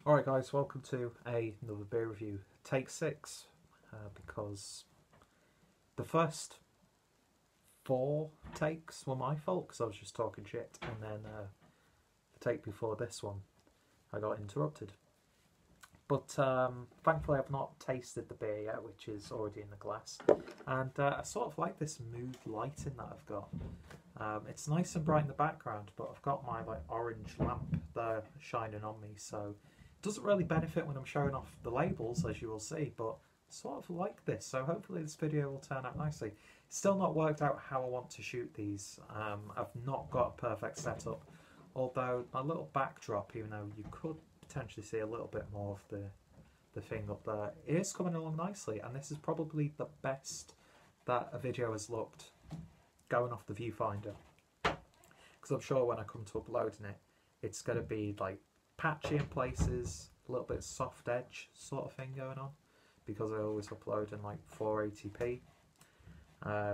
Alright guys, welcome to another beer review, take 6, because the first 4 takes were my fault because I was just talking shit, and then the take before this one I got interrupted. But thankfully I've not tasted the beer yet, which is already in the glass, and I sort of like this mood lighting that I've got. It's nice and bright in the background, but I've got my orange lamp there shining on me, so doesn't really benefit when I'm showing off the labels, as you will see, but sort of like this, so hopefully this video will turn out nicely. Still not worked out how I want to shoot these. I've not got a perfect setup, although my little backdrop, even though you could potentially see a little bit more of the thing up there, is coming along nicely, and this is probably the best that a video has looked going off the viewfinder, because I'm sure when I come to uploading it, it's going to be like patchy in places, a little bit soft edge sort of thing going on, because I always upload in like 480p,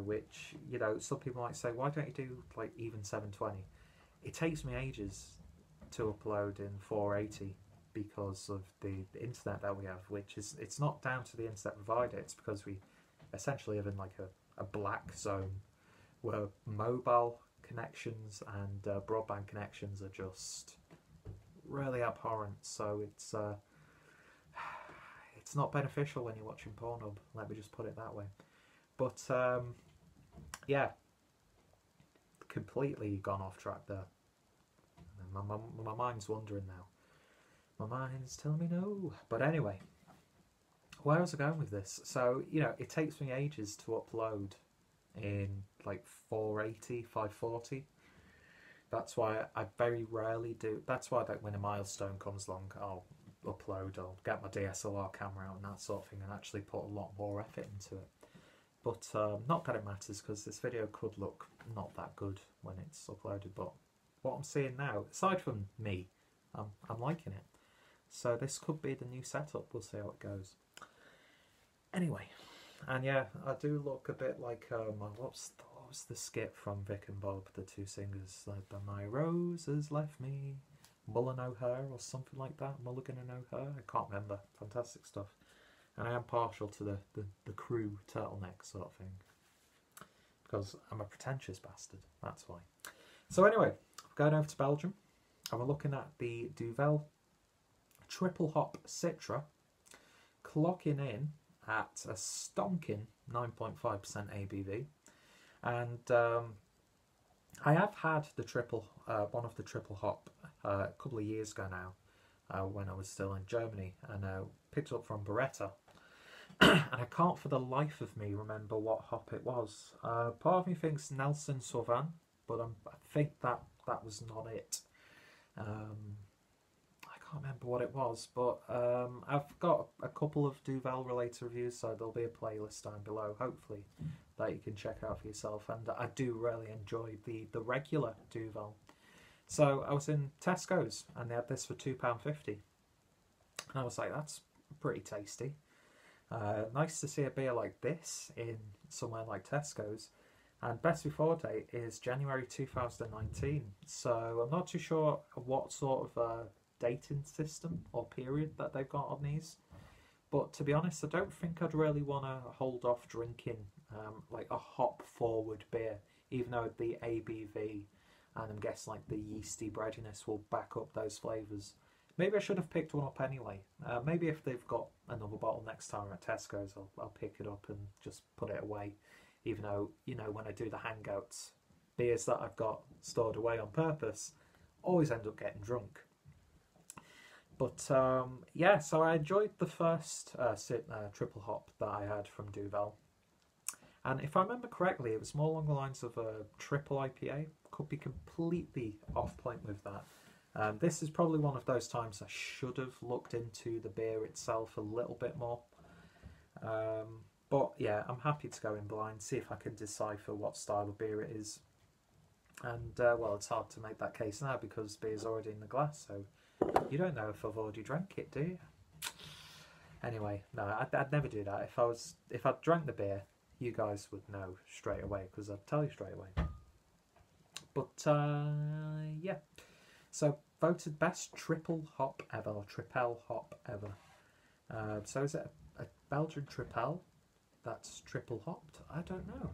which, you know, some people might say, why don't you do like even 720? It takes me ages to upload in 480 because of the internet that we have, which is, it's not down to the internet provider, it's because we essentially live in like a black zone where mobile connections and broadband connections are just really abhorrent, so it's not beneficial when you're watching Pornhub, let me just put it that way. But yeah, completely gone off track there. My mind's wandering now. My mind's telling me no. But anyway, where was I going with this? So, you know, it takes me ages to upload in like 480, 540. That's why I very rarely do. That's why when a milestone comes along, I'll upload, I'll get my DSLR camera out and that sort of thing, and actually put a lot more effort into it. But not that it matters, because this video could look not that good when it's uploaded. But what I'm seeing now, aside from me, I'm liking it. So this could be the new setup. We'll see how it goes. Anyway, and yeah, I do look a bit like what was the skit from Vic and Bob, the two singers? Like, my rose has left me, Mullen O'Hare or something like that. Mulligan and O'Hare, I can't remember. Fantastic stuff. And I am partial to the crew turtleneck sort of thing, because I'm a pretentious bastard, that's why. So anyway, going over to Belgium, and we're looking at the Duvel Triple Hop Citra, clocking in at a stonking 9.5% ABV. And I have had the one of the triple hop a couple of years ago now, when I was still in Germany, and picked it up from Brouwerij. And I can't for the life of me remember what hop it was. Part of me thinks Nelson Sauvin, but I think that was not it. I can't remember what it was, but I've got a couple of Duvel related reviews, so there'll be a playlist down below, hopefully, that you can check out for yourself. And I do really enjoy the regular Duvel. So I was in Tesco's and they had this for £2.50, and I was like, that's pretty tasty. Nice to see a beer like this in somewhere like Tesco's. And best before date is January 2019, so I'm not too sure what sort of dating system or period that they've got on these. But to be honest, I don't think I'd really want to hold off drinking like a hop forward beer, even though the ABV and I'm guessing like the yeasty breadiness will back up those flavours. Maybe I should have picked one up anyway. Maybe if they've got another bottle next time at Tesco's, I'll pick it up and just put it away. Even though, you know, when I do the hangouts, beers that I've got stored away on purpose always end up getting drunk. But yeah, so I enjoyed the first triple hop that I had from Duvel. And if I remember correctly, it was more along the lines of a triple IPA. Could be completely off point with that. This is probably one of those times I should have looked into the beer itself a little bit more. But yeah, I'm happy to go in blind, see if I can decipher what style of beer it is. And well, it's hard to make that case now because beer's already in the glass, so you don't know if I've already drank it, do you? Anyway, no, I'd never do that. If I'd drank the beer, you guys would know straight away, because I'd tell you straight away. But yeah, so voted best triple hop ever, or tripel hop ever. So is it a Belgian tripel that's triple hopped? I don't know.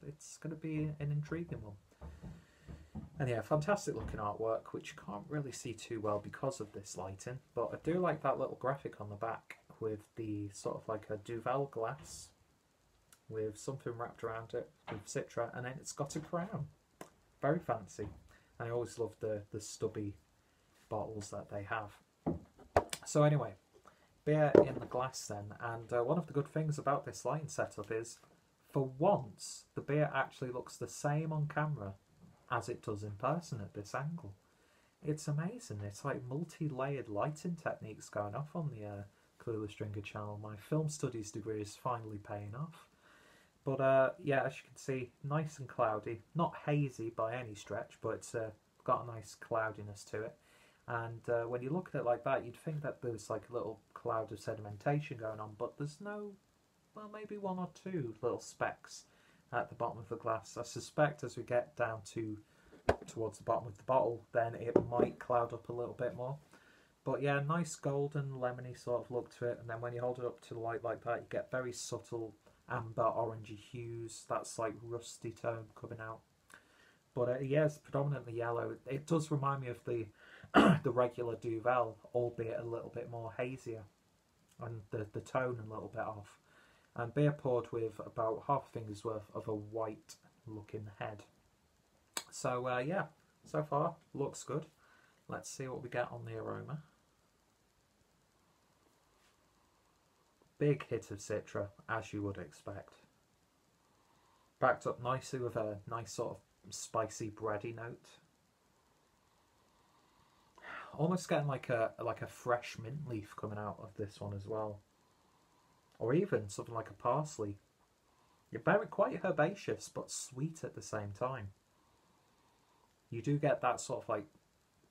It's going to be an intriguing one. And yeah, fantastic looking artwork, which you can't really see too well because of this lighting. But I do like that little graphic on the back with the sort of like a Duvel glass with something wrapped around it with Citra, and then it's got a crown. Very fancy. And I always love the stubby bottles that they have. So anyway, beer in the glass then, and one of the good things about this lighting setup is, for once, the beer actually looks the same on camera as it does in person at this angle. It's amazing. It's like multi-layered lighting techniques going off on the Clueless Drinker channel. My film studies degree is finally paying off. But yeah, as you can see, nice and cloudy. Not hazy by any stretch, but it's got a nice cloudiness to it. And when you look at it like that, you'd think that there's like a little cloud of sedimentation going on, but there's no, well, maybe one or two little specks at the bottom of the glass. I suspect as we get down towards the bottom of the bottle, then it might cloud up a little bit more. But yeah, nice golden lemony sort of look to it, and then when you hold it up to the light like that, you get very subtle amber orangey hues. That's like rusty tone coming out. But yeah, it's predominantly yellow. It does remind me of the the regular Duvel, albeit a little bit more hazier, and the tone a little bit off. And beer poured with about half a finger's worth of a white looking head. So yeah, so far looks good. Let's see what we get on the aroma. Big hit of Citra, as you would expect. Backed up nicely with a nice sort of spicy bready note. Almost getting like a fresh mint leaf coming out of this one as well. Or even something like a parsley. You're very quite herbaceous but sweet at the same time. You do get that sort of like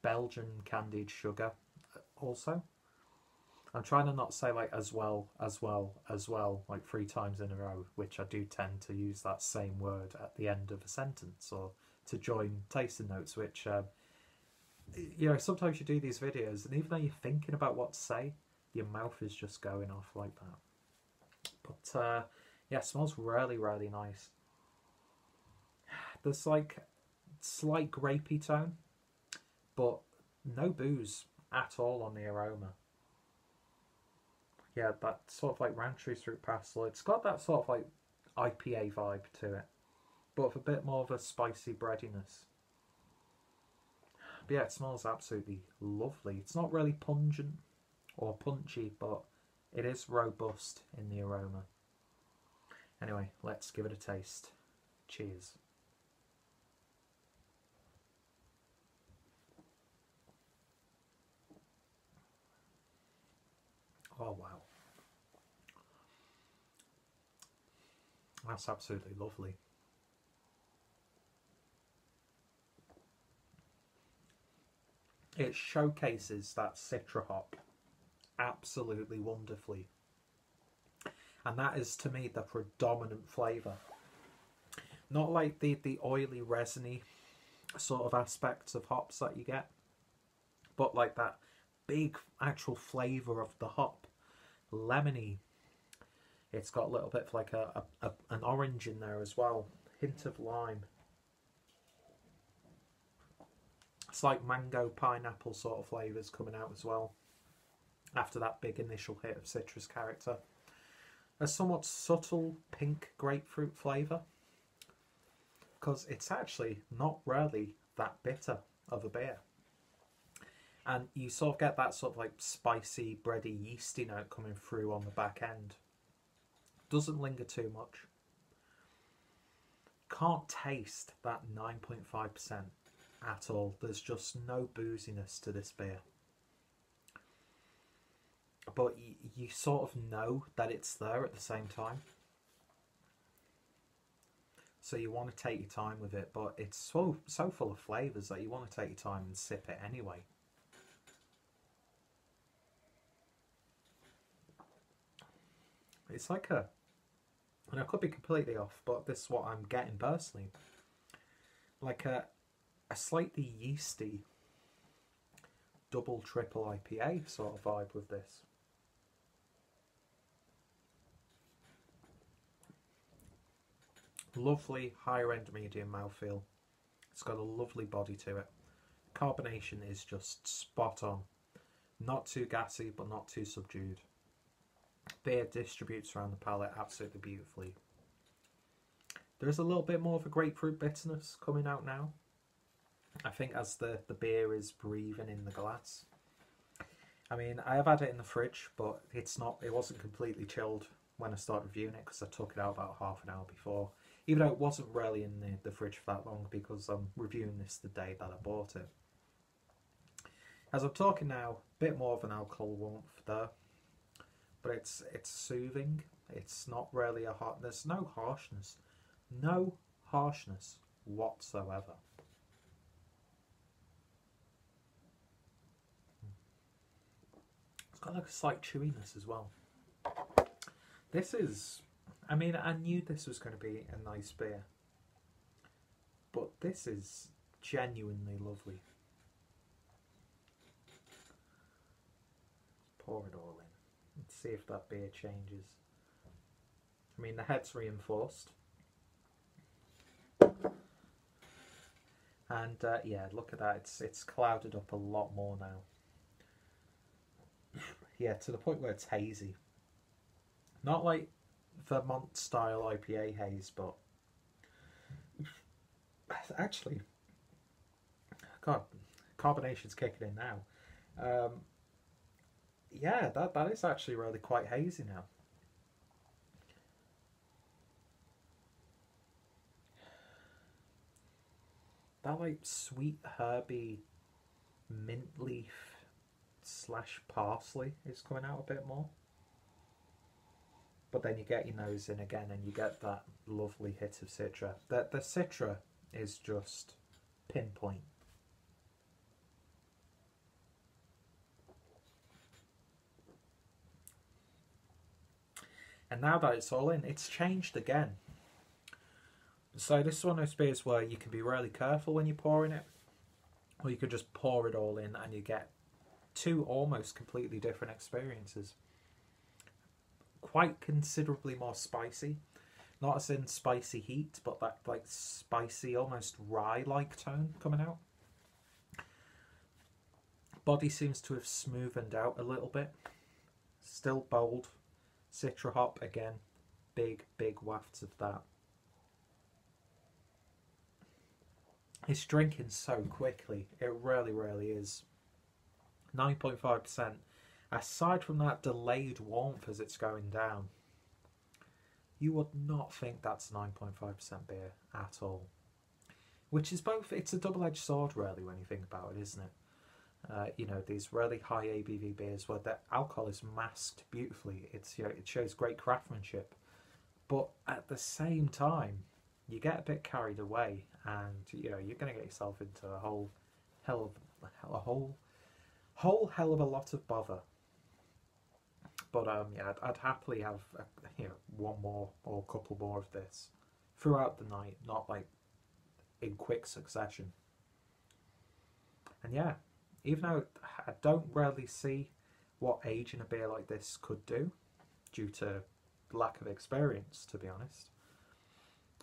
Belgian candied sugar also. I'm trying to not say like as well like 3 times in a row, which I do tend to use that same word at the end of a sentence, or to join tasting notes, which you know, sometimes you do these videos and even though you're thinking about what to say, your mouth is just going off like that. But yeah, it smells really, really nice. There's like slight grapey tone, but no booze at all on the aroma. Yeah, that sort of like Ranchery Fruit Pastel. It's got that sort of like IPA vibe to it, but with a bit more of a spicy breadiness. But yeah, it smells absolutely lovely. It's not really pungent or punchy, but it is robust in the aroma. Anyway, let's give it a taste. Cheers. Oh wow. That's absolutely lovely. It showcases that Citra hop absolutely wonderfully. And that is, to me, the predominant flavour. Not like the oily, resiny sort of aspects of hops that you get, but like that big actual flavour of the hop. Lemony. It's got a little bit of like an orange in there as well. Hint of lime. It's like mango, pineapple sort of flavours coming out as well, after that big initial hit of citrus character. A somewhat subtle pink grapefruit flavour, because it's actually not really that bitter of a beer. And you sort of get that sort of like spicy, bready, yeasty note coming through on the back end. Doesn't linger too much. Can't taste that 9.5% at all. There's just no booziness to this beer. But you sort of know that it's there at the same time. So you want to take your time with it, but it's so full of flavours that you want to take your time and sip it anyway. It's like a, and I could be completely off, but this is what I'm getting personally. Like a slightly yeasty double triple IPA sort of vibe with this. Lovely higher end medium mouthfeel. It's got a lovely body to it. Carbonation is just spot on. Not too gassy, but not too subdued. Beer distributes around the palate absolutely beautifully. There is a little bit more of a grapefruit bitterness coming out now. I think as the beer is breathing in the glass. I mean, I have had it in the fridge, but it wasn't completely chilled when I started reviewing it because I took it out about half an hour before. Even though it wasn't really in the fridge for that long because I'm reviewing this the day that I bought it. As I'm talking now, a bit more of an alcohol warmth there. But it's soothing. It's not really there's no harshness. No harshness whatsoever. It's got like a slight chewiness as well. This is, I mean, I knew this was going to be a nice beer. But this is genuinely lovely. Pour it all in. Let's see if that beer changes. I mean, the head's reinforced. And yeah, look at that. It's clouded up a lot more now. Yeah, to the point where it's hazy. Not like Vermont style IPA haze, but actually, God, carbonation's kicking in now. Yeah, that is actually really quite hazy now. That like sweet herby mint leaf / parsley is coming out a bit more. But then you get your nose in again and you get that lovely hit of Citra. The Citra is just pinpoint. And now that it's all in, it's changed again. So this is one of those beers where you can be really careful when you're pouring it. Or you could just pour it all in and you get two almost completely different experiences. Quite considerably more spicy. Not as in spicy heat, but that like spicy, almost rye-like tone coming out. Body seems to have smoothened out a little bit. Still bold. Citra hop again. Big wafts of that. It's drinking so quickly. It really is. 9.5%. Aside from that delayed warmth as it's going down, you would not think that's 9.5% beer at all. Which is both, it's a double-edged sword really when you think about it, isn't it? You know, these really high ABV beers where the alcohol is masked beautifully. It's, you know, it shows great craftsmanship. But at the same time, you get a bit carried away and, you know, you're going to get yourself into a whole hell of a lot of bother. But yeah, I'd happily have you know, one more or a couple more of this throughout the night, not like in quick succession. And yeah, even though I don't really see what aging a beer like this could do due to lack of experience, to be honest,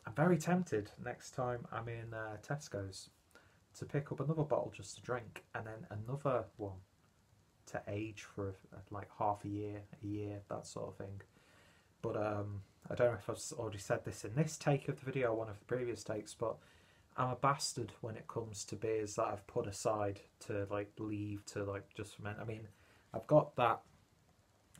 I'm very tempted next time I'm in Tesco's to pick up another bottle just to drink and then another one to age for like half a year, that sort of thing. But I don't know if I've already said this in this take of the video or one of the previous takes, but I'm a bastard when it comes to beers that I've put aside to like leave to like just ferment. I mean, I've got that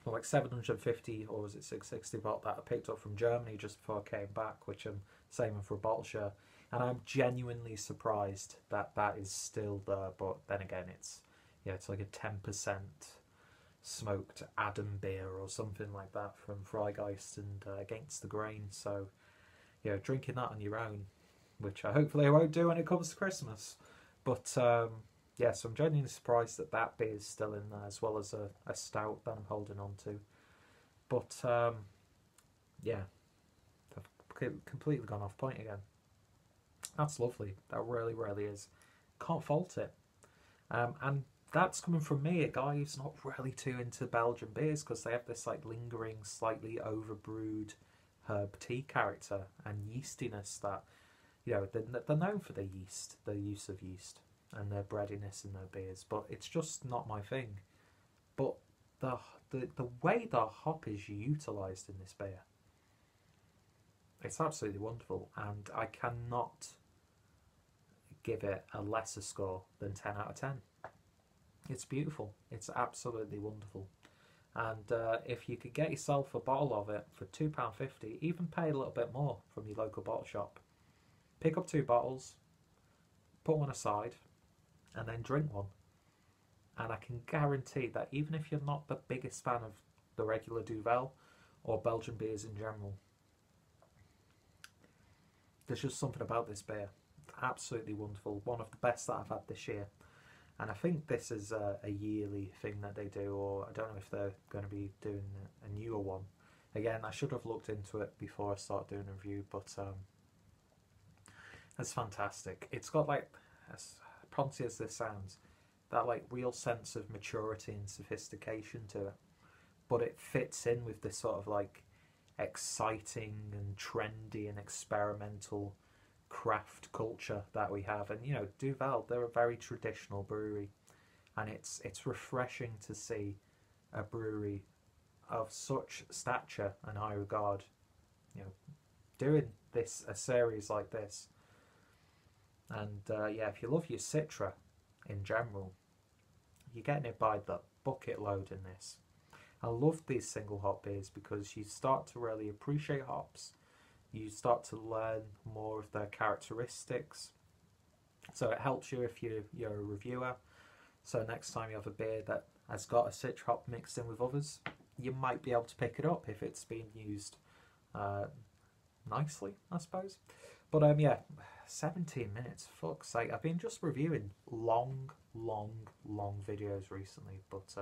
like 750 or was it 660 bottle that I picked up from Germany just before I came back, which I'm saving for a bottle share, and I'm genuinely surprised that that is still there. But then again, it's, yeah, it's like a 10% smoked Adam beer or something like that from Freigeist and Against the Grain. So, yeah, drinking that on your own, which hopefully I won't do when it comes to Christmas. But yeah, so I'm genuinely surprised that that beer is still in there, as well as a stout that I'm holding on to. But yeah, I've completely gone off point again. That's lovely. That really is. Can't fault it. And that's coming from me, a guy who's not really too into Belgian beers, because they have this like lingering, slightly overbrewed herb tea character and yeastiness that, you know, they're known for their yeast, their use of yeast, and their breadiness in their beers, but it's just not my thing. But the way the hop is utilised in this beer, it's absolutely wonderful, and I cannot give it a lesser score than 10 out of 10. It's beautiful. It's absolutely wonderful. And if you could get yourself a bottle of it for £2.50, even pay a little bit more from your local bottle shop, pick up 2 bottles, put one aside, and then drink one. And I can guarantee that even if you're not the biggest fan of the regular Duvel or Belgian beers in general, there's just something about this beer. It's absolutely wonderful. One of the best that I've had this year. And I think this is a yearly thing that they do, or I don't know if they're going to be doing a newer one. Again, I should have looked into it before I started doing a review, but it's fantastic. It's got, like, as pronty as this sounds, that like real sense of maturity and sophistication to it. But it fits in with this sort of like exciting and trendy and experimental craft culture that we have. And you know, Duvel, they're a very traditional brewery, and it's refreshing to see a brewery of such stature and high regard, you know, doing a series like this. And yeah, if you love your Citra in general, you're getting it by the bucket load in this. I love these single hop beers because you start to really appreciate hops. You start to learn more of their characteristics. So it helps you if you're a reviewer. So next time you have a beer that has got a Citra hop mixed in with others, you might be able to pick it up if it's being used nicely, I suppose. But yeah, 17 minutes, fuck's sake. I've been just reviewing long videos recently, but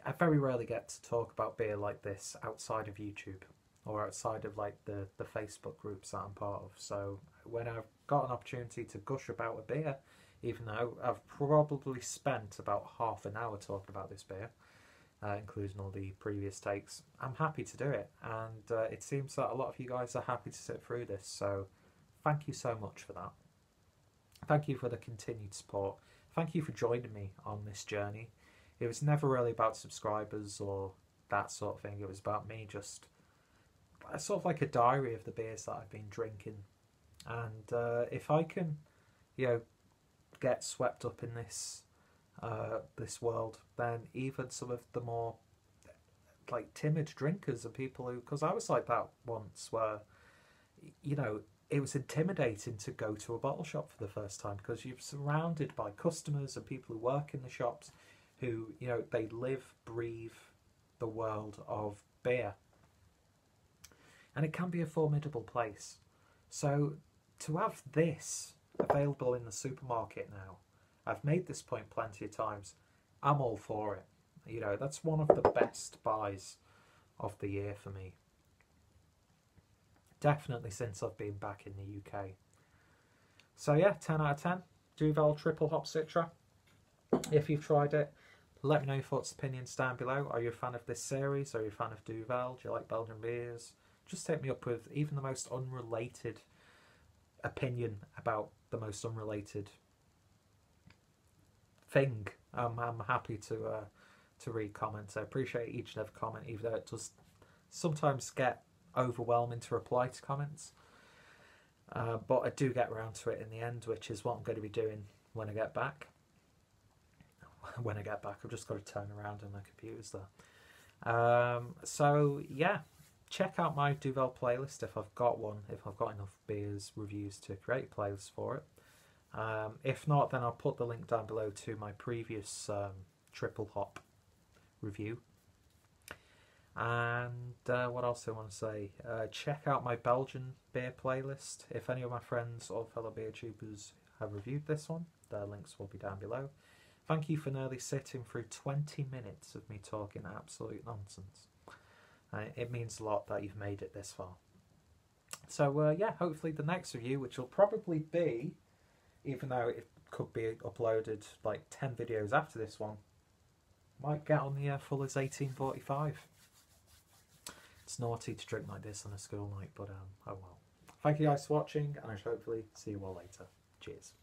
I very rarely get to talk about beer like this outside of YouTube or outside of like the Facebook groups that I'm part of. So when I've got an opportunity to gush about a beer, even though I've probably spent about half an hour talking about this beer, including all the previous takes, I'm happy to do it. And it seems that a lot of you guys are happy to sit through this, so thank you so much for that. Thank you for the continued support. Thank you for joining me on this journey. It was never really about subscribers or that sort of thing. It was about me just sort of like a diary of the beers that I've been drinking. And if I can, you know, get swept up in this this world, then even some of the more like timid drinkers and people who, because I was like that once, where, you know, it was intimidating to go to a bottle shop for the first time because you're surrounded by customers and people who work in the shops who, you know, they live, breathe the world of beer. And it can be a formidable place. So to have this available in the supermarket now, I've made this point plenty of times, I'm all for it. You know, that's one of the best buys of the year for me. Definitely since I've been back in the UK. So yeah, 10 out of 10. Duvel Triple Hop Citra. If you've tried it, let me know your thoughts and opinions down below. Are you a fan of this series? Are you a fan of Duvel? Do you like Belgian beers? Just hit me up with even the most unrelated opinion about the most unrelated thing. I'm happy to read comments. I appreciate each and every comment, even though it does sometimes get overwhelming to reply to comments. But I do get around to it in the end, which is what I'm going to be doing when I get back. When I get back, I've just got to turn around and my computer's there. So yeah, check out my Duvel playlist if I've got one, if I've got enough beers reviews to create a playlist for it. If not, then I'll put the link down below to my previous triple hop review. And what else do I want to say? Check out my Belgian beer playlist. If any of my friends or fellow beer tubers have reviewed this one, their links will be down below. Thank you for nearly sitting through 20 minutes of me talking absolute nonsense. It means a lot that you've made it this far. So yeah, hopefully the next review, which will probably be, even though it could be uploaded like 10 videos after this one. Might get on the full as 1845. It's naughty to drink like this on a school night, but oh well. Thank you guys for watching, and I shall hopefully see you all later. Cheers.